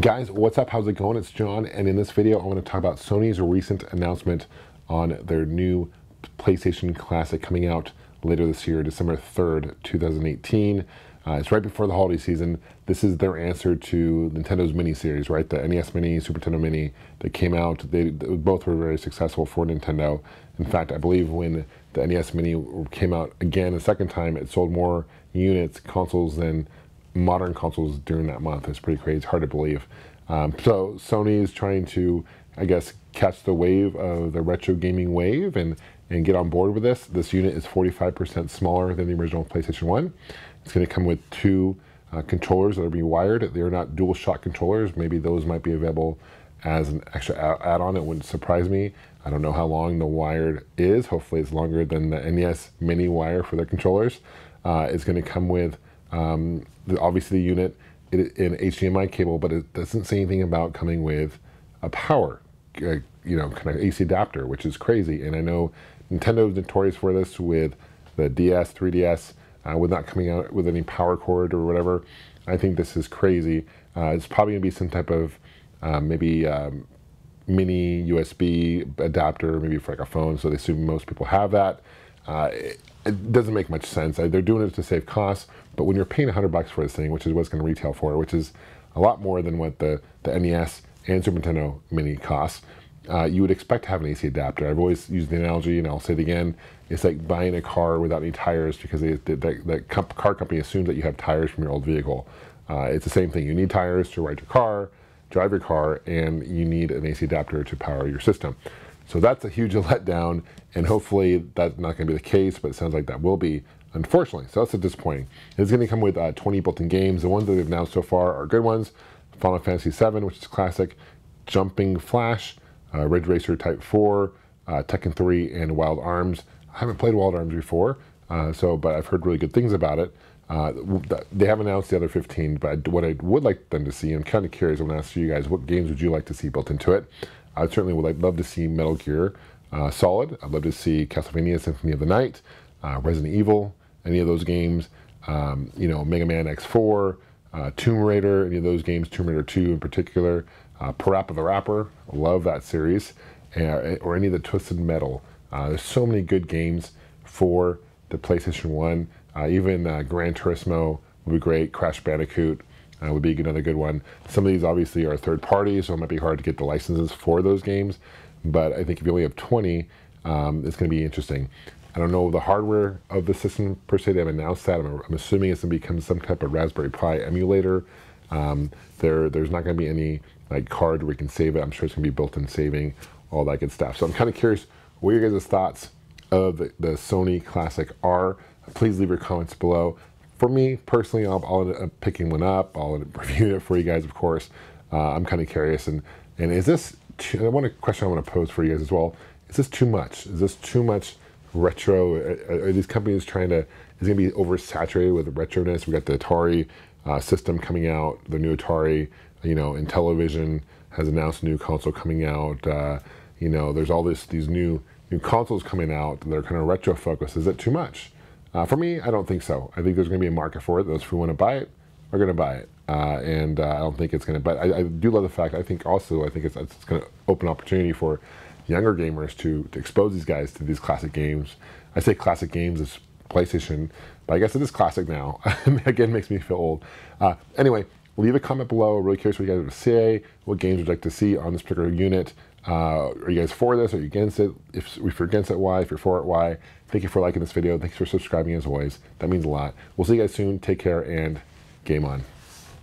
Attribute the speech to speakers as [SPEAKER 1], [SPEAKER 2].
[SPEAKER 1] Guys, what's up? How's it going? It's John, and in this video I want to talk about Sony's recent announcement on their new PlayStation Classic coming out later this year, December 3rd, 2018. It's right before the holiday season. This is their answer to Nintendo's mini series, right? The NES Mini, Super Nintendo Mini that came out. They both were very successful for Nintendo. In fact, I believe when the NES Mini came out again a second time, it sold more units, consoles than modern consoles during that month. It's pretty crazy. It's hard to believe. So Sony is trying to, I guess, catch the wave of the retro gaming wave and get on board with this. This unit is 45% smaller than the original PlayStation 1. It's going to come with two controllers that are being wired. They're not dual shot controllers. Maybe those might be available as an extra add-on. It wouldn't surprise me. I don't know how long the wired is. Hopefully it's longer than the NES Mini wire for their controllers. It's going to come with obviously the unit in HDMI cable, but it doesn't say anything about coming with a power, kind of AC adapter, which is crazy. And I know Nintendo is notorious for this with the DS, 3DS, with not coming out with any power cord or whatever. I think this is crazy. It's probably going to be some type of maybe mini USB adapter, maybe for like a phone, so they assume most people have that. It doesn't make much sense. They're doing it to save costs, but when you're paying $100 for this thing, which is what it's going to retail for, which is a lot more than what the NES and Super Nintendo Mini costs, you would expect to have an AC adapter. I've always used the analogy, and I'll say it again, it's like buying a car without any tires because the car company assumes that you have tires from your old vehicle. It's the same thing. You need tires to ride your car, drive your car, and you need an AC adapter to power your system. So that's a huge letdown, and hopefully that's not going to be the case, but it sounds like that will be, unfortunately. So that's disappointing. It's going to come with 20 built-in games. The ones that they've announced so far are good ones. Final Fantasy VII, which is classic, Jumping Flash, Ridge Racer Type 4, Tekken 3, and Wild Arms. I haven't played Wild Arms before, but I've heard really good things about it. They haven't announced the other 15, but what I would like them to see, I'm kind of curious, I'm going to ask you guys, what games would you like to see built into it? I certainly would love to see Metal Gear Solid. I'd love to see Castlevania Symphony of the Night, Resident Evil, any of those games, Mega Man X4, Tomb Raider, any of those games, Tomb Raider 2 in particular, Parappa the Rapper, I love that series, or any of the Twisted Metal. There's so many good games for the PlayStation 1. Even Gran Turismo would be great, Crash Bandicoot would be another good one. Some of these obviously are third party, so it might be hard to get the licenses for those games, but I think if you only have 20, it's going to be interesting. I don't know the hardware of the system per se. They haven't announced that. I'm assuming it's going to become some type of Raspberry Pi emulator. There's not going to be any like card where you can save it. I'm sure it's going to be built-in saving, all that good stuff. So I'm kind of curious what your guys' thoughts of the Sony Classic are. Please leave your comments below. For me personally, I'll end up picking one up. I'll end up reviewing it for you guys, of course. I'm kind of curious. And is this? A question I want to pose for you guys as well. Is this too much? Is this too much retro? Are these companies trying to? Is it going to be oversaturated with retroness? We got the Atari system coming out. The new Atari, Intellivision has announced a new console coming out. There's all these new consoles coming out that are kind of retro focused. Is it too much? For me, I don't think so. I think there's going to be a market for it. Those who want to buy it are going to buy it. I don't think it's going to, but I do love the fact, I think it's going to open opportunity for younger gamers to expose these guys to these classic games. I say classic games as PlayStation, but I guess it is classic now. Again, makes me feel old. Anyway, leave a comment below. Really curious what you guys would say. What games would you like to see on this particular unit? Are you guys for this? Are you against it? If you're against it, why? If you're for it, why? Thank you for liking this video. Thanks for subscribing as always. That means a lot. We'll see you guys soon. Take care and game on.